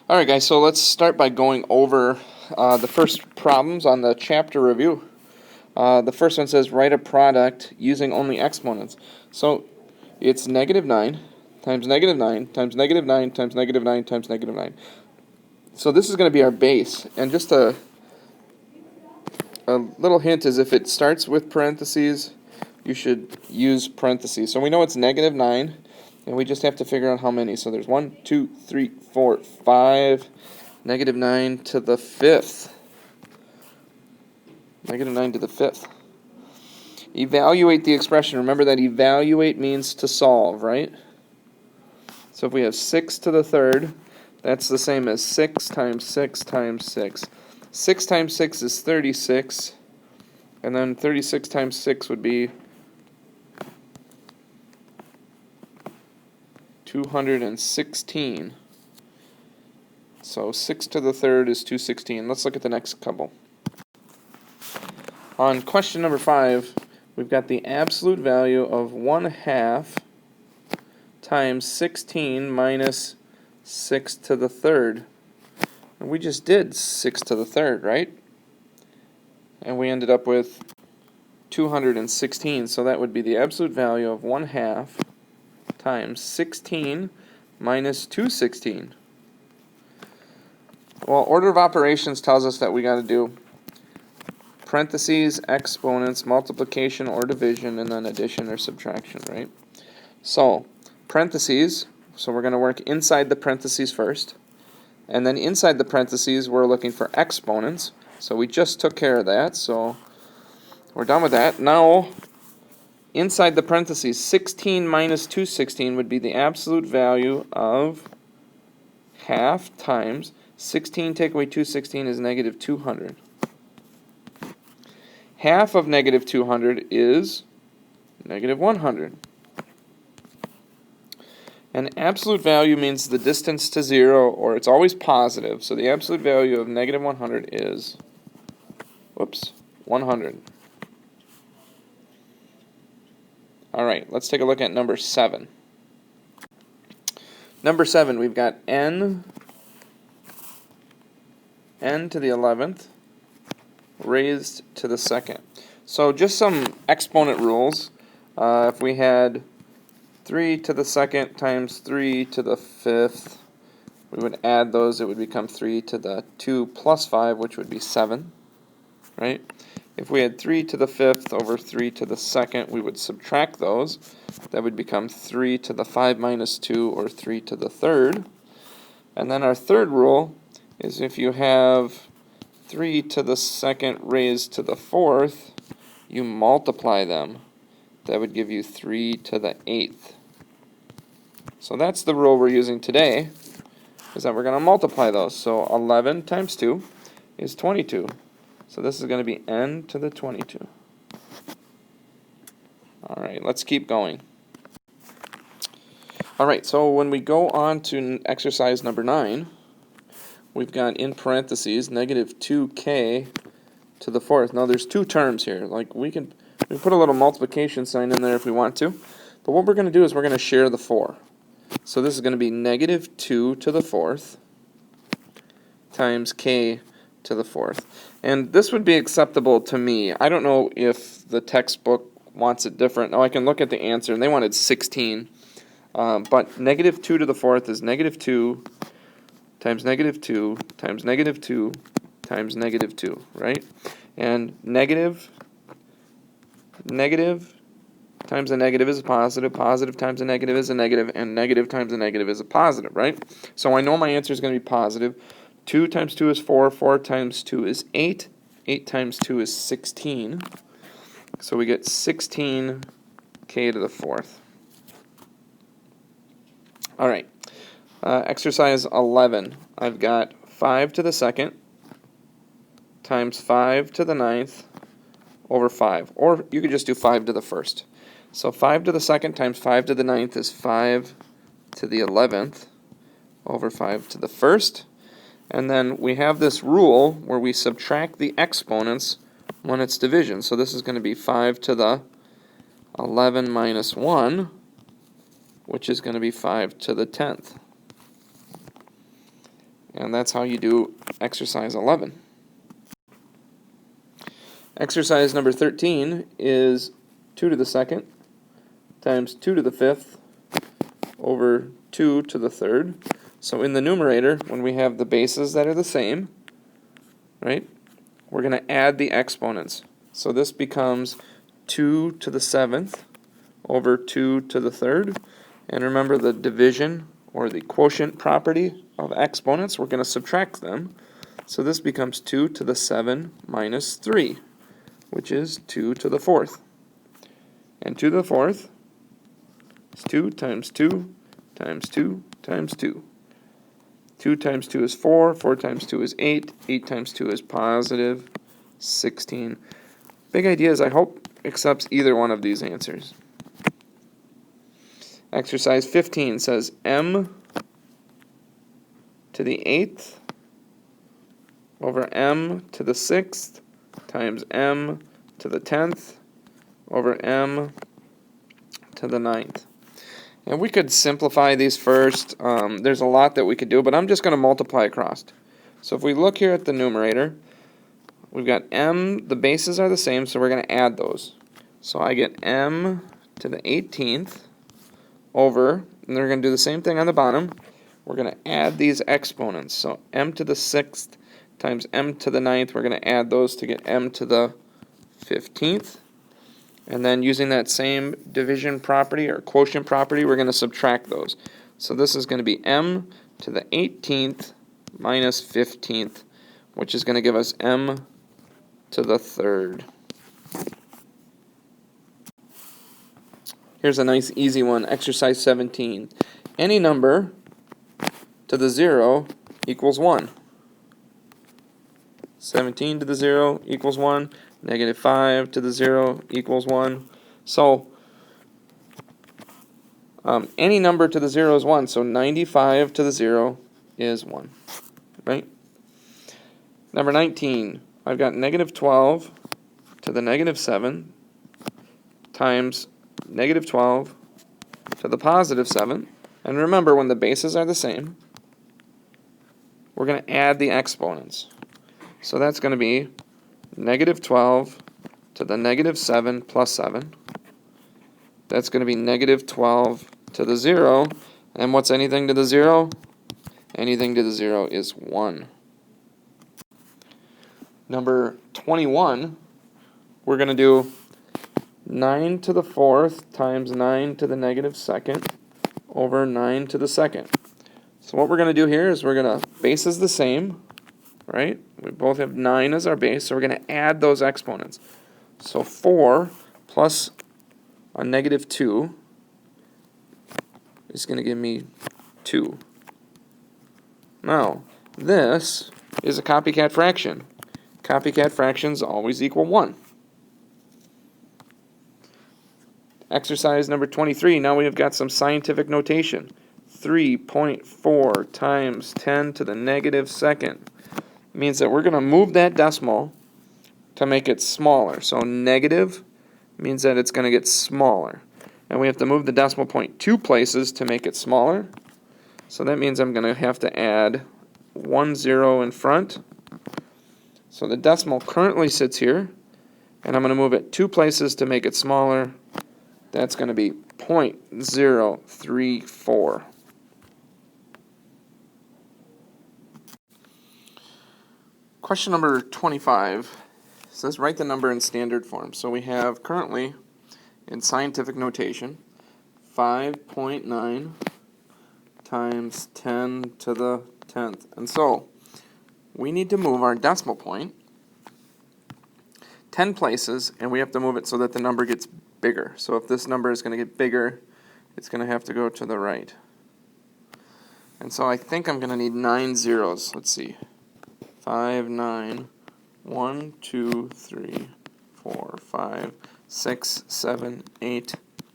Alright guys, so let's start by going over the first problems on the chapter review. The first one says write a product using only exponents. So it's negative 9 times negative 9 times negative 9 times negative 9 times negative 9. So this is going to be our base. And just a little hint is if it starts with parentheses, you should use parentheses. So we know it's negative 9. And we just have to figure out how many. So there's 1, 2, 3, 4, 5, negative 9 to the 5th. Negative 9 to the 5th. Evaluate the expression. Remember that evaluate means to solve, right? So if we have 6 to the 3rd, that's the same as 6 times 6 times 6. 6 times 6 is 36. And then 36 times 6 would be 216. So 6 to the 3rd is 216. Let's look at the next couple. On question number 5, we've got the absolute value of 1/2 times 16 minus 6 to the 3rd. And we just did 6 to the 3rd, right? And we ended up with 216. So that would be the absolute value of 1/2 times 16 minus 216. Well, order of operations tells us that we got to do parentheses, exponents, multiplication or division, and then addition or subtraction, right? So, parentheses, so we're going to work inside the parentheses first. And then inside the parentheses, we're looking for exponents. So we just took care of that, so we're done with that. Now, inside the parentheses, 16 minus 216 would be the absolute value of 1/2 times 16 take away 216 is negative 200. 1/2 of negative 200 is negative 100. And absolute value means the distance to 0, or it's always positive. So the absolute value of negative 100 is, 100. Alright, let's take a look at number 7. Number 7, we've got n to the 11th raised to the 2nd. So just some exponent rules. If we had 3 to the 2nd times 3 to the 5th, we would add those. It would become 3 to the 2 plus 5, which would be 7, right? If we had 3 to the 5th over 3 to the 2nd, we would subtract those. That would become 3 to the 5 minus 2, or 3 to the 3rd. And then our third rule is if you have 3 to the 2nd raised to the 4th, you multiply them. That would give you 3 to the 8th. So that's the rule we're using today, is that we're going to multiply those. So 11 times 2 is 22. So this is going to be n to the 22. Alright, let's keep going. Alright, so when we go on to exercise number 9, we've got in parentheses negative 2k to the 4th. Now there's two terms here. Like we can put a little multiplication sign in there if we want to. But what we're going to do is we're going to share the 4. So this is going to be negative 2 to the 4th times k to the 4th. And this would be acceptable to me. I don't know if the textbook wants it different. Now I can look at the answer, and they wanted 16. But negative 2 to the 4th is negative 2 times negative 2 times negative 2 times negative 2, right? And negative times a negative is a positive, positive times a negative is a negative, and negative times a negative is a positive, right? So I know my answer is going to be positive. 2 times 2 is 4, 4 times 2 is 8, 8 times 2 is 16. So we get 16k to the 4th. Alright, exercise 11. I've got 5 to the 2nd times 5 to the 9th over 5. Or you could just do 5 to the 1st. So 5 to the 2nd times 5 to the 9th is 5 to the 11th over 5 to the 1st. And then we have this rule where we subtract the exponents when it's division. So this is going to be 5 to the 11 minus 1, which is going to be 5 to the 10th. And that's how you do exercise 11. Exercise number 13 is 2 to the second times 2 to the fifth over 2 to the third. So in the numerator, when we have the bases that are the same, right, we're going to add the exponents. So this becomes 2 to the seventh over 2 to the third. And remember the division or the quotient property of exponents, we're going to subtract them. So this becomes 2 to the 7 minus 3, which is 2 to the fourth. And 2 to the fourth is 2 times 2 times 2 times 2. 2 times 2 is 4, 4 times 2 is 8, 8 times 2 is positive 16. Big idea is I hope accepts either one of these answers. Exercise 15 says m to the 8th over m to the 6th times m to the 10th over m to the 9th. And we could simplify these first. There's a lot that we could do, but I'm just going to multiply across. So if we look here at the numerator, we've got m, the bases are the same, so we're going to add those. So I get m to the 18th over, and they're going to do the same thing on the bottom. We're going to add these exponents. So m to the 6th times m to the 9th, we're going to add those to get m to the 15th. And then using that same division property or quotient property, we're going to subtract those. So this is going to be m to the 18th minus 15th, which is going to give us m to the third. Here's a nice easy one, exercise 17. Any number to the 0 equals 1. 17 to the 0 equals 1. Negative 5 to the 0 equals 1. So any number to the 0 is 1. So 95 to the 0 is 1. Right? Number 19. I've got negative 12 to the negative 7 times negative 12 to the positive 7. And remember, when the bases are the same, we're going to add the exponents. So that's going to be negative 12 to the negative 7 plus 7. That's going to be negative 12 to the 0. And what's anything to the 0? Anything to the 0 is 1. Number 21, we're going to do 9 to the 4th times 9 to the negative 2nd over 9 to the 2nd. So what we're going to do here is we're going to, base is the same, right? We both have 9 as our base, so we're going to add those exponents. So 4 plus a negative 2 is going to give me 2. Now, this is a copycat fraction. Copycat fractions always equal 1. Exercise number 23, now we have got some scientific notation. 3.4 times 10 to the negative 2nd means that we're going to move that decimal to make it smaller. So negative means that it's going to get smaller. And we have to move the decimal point 2 places to make it smaller. So that means I'm going to have to add 1 0 in front. So the decimal currently sits here, and I'm going to move it 2 places to make it smaller. That's going to be 0.034. Question number 25 says write the number in standard form. So we have currently, in scientific notation, 5.9 times 10 to the 10th. And so we need to move our decimal point 10 places, and we have to move it so that the number gets bigger. So if this number is going to get bigger, it's going to have to go to the right. And so I think I'm going to need 9 zeros. Let's see. 5, 9, 1, 2, 3, 4, 5, 6, 7, 8,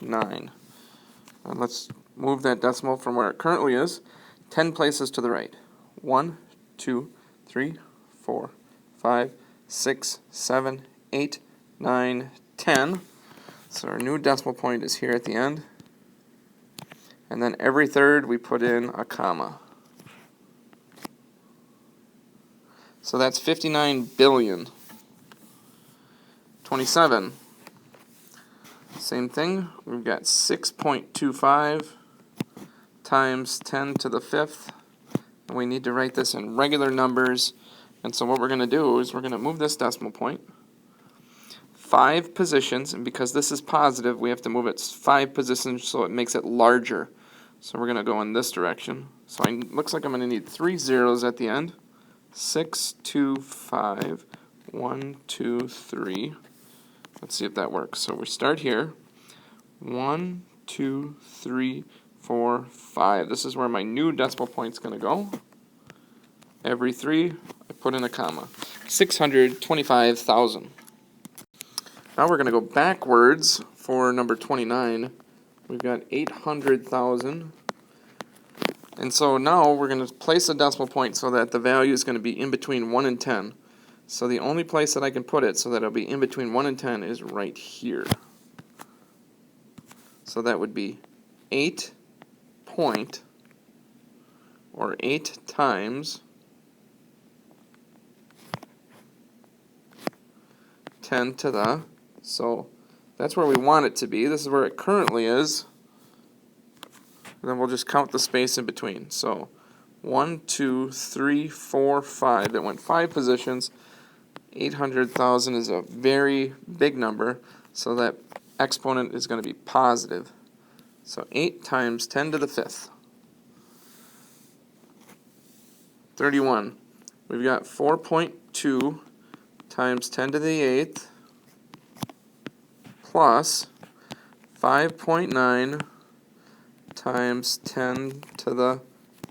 9. And let's move that decimal from where it currently is 10 places to the right. 1, 2, 3, 4, 5, 6, 7, 8, 9, 10. So our new decimal point is here at the end. And then every third we put in a comma. So that's 59 billion. 27. Same thing. We've got 6.25 times 10 to the 5th. And we need to write this in regular numbers. And so what we're going to do is we're going to move this decimal point 5 positions, and because this is positive, we have to move it 5 positions so it makes it larger. So we're going to go in this direction. So it looks like I'm going to need 3 zeros at the end. 6, 2, 5, 1, 2, 3. Let's see if that works. So we start here. 1, 2, 3, 4, 5. This is where my new decimal point's going to go. Every 3, I put in a comma. 625,000. Now we're going to go backwards for number 29. We've got 800,000. And so now we're going to place a decimal point so that the value is going to be in between 1 and 10. So the only place that I can put it so that it'll be in between 1 and 10 is right here. So that would be 8 point, or 8 times 10 to the, so that's where we want it to be. This is where it currently is. And then we'll just count the space in between. So 1, 2, 3, 4, 5. It went 5 positions. 800,000 is a very big number, so that exponent is going to be positive. So 8 times 10 to the 5th. 31. We've got 4.2 times 10 to the 8th plus 5.9 times 10 to the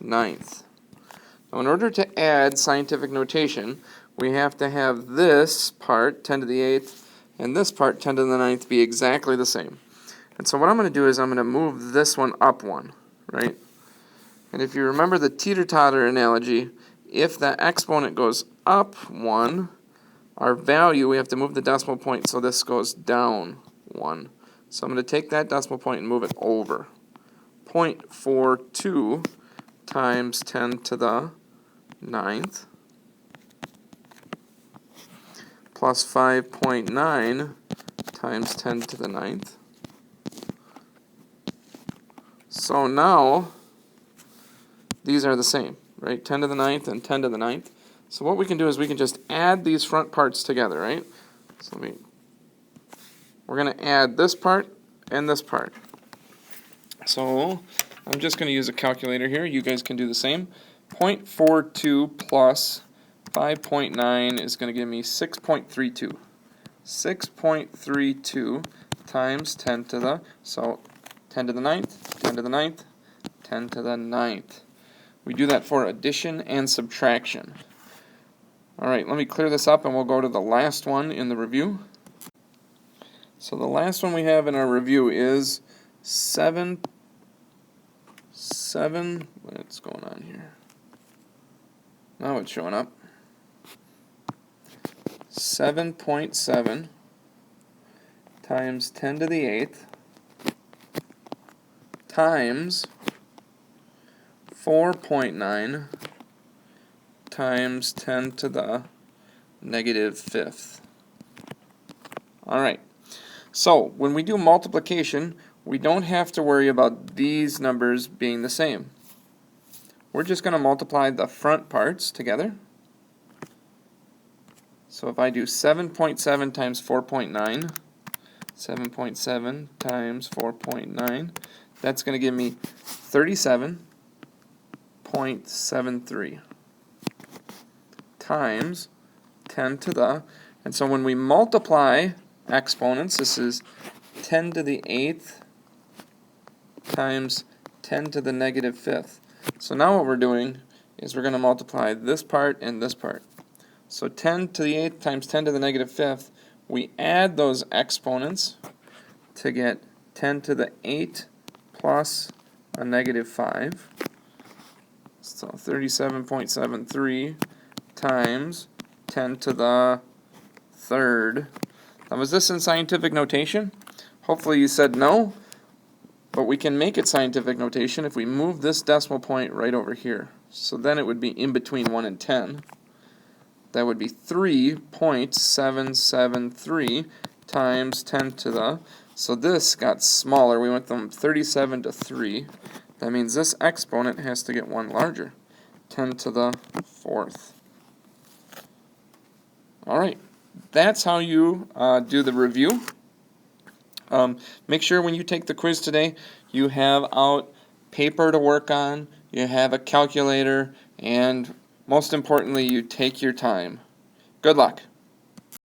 9th. Now in order to add scientific notation, we have to have this part, 10 to the 8th, and this part, 10 to the 9th, be exactly the same. And so what I'm going to do is I'm going to move this one up 1, right? And if you remember the teeter-totter analogy, if the exponent goes up 1, our value, we have to move the decimal point so this goes down 1. So I'm going to take that decimal point and move it over. 0.42 times 10 to the 9th plus 5.9 times 10 to the 9th. So now these are the same, right? 10 to the 9th and 10 to the 9th. So what we can do is we can just add these front parts together, right? So we're going to add this part and this part. So I'm just going to use a calculator here. You guys can do the same. 0.42 plus 5.9 is going to give me 6.32. 6.32 times 10 to the, so 10 to the 9th, 10 to the 9th, 10 to the 9th. We do that for addition and subtraction. Alright, let me clear this up and we'll go to the last one in the review. So the last one we have in our review is 7, what's going on here? Now it's showing up. 7.7 times 10 to the 8th times 4.9 times 10 to the negative 5th. Alright, so when we do multiplication, we don't have to worry about these numbers being the same. We're just going to multiply the front parts together. So if I do 7.7 times 4.9, 7.7 times 4.9, that's going to give me 37.73 times 10 to the, and so when we multiply exponents, this is 10 to the 8th times 10 to the negative 5th. So now what we're doing is we're going to multiply this part and this part. So 10 to the 8th times 10 to the negative 5th, we add those exponents to get 10 to the 8 plus a negative 5. So 37.73 times 10 to the 3rd. Now was this in scientific notation? Hopefully you said no, but we can make it scientific notation if we move this decimal point right over here. So then it would be in between 1 and 10. that would be 3.773 times 10 to the, so this got smaller. We went from 37 to 3. That means this exponent has to get one larger, 10 to the 4th. Alright, that's how you do the review. Make sure when you take the quiz today, you have out paper to work on, you have a calculator, and most importantly, you take your time. Good luck.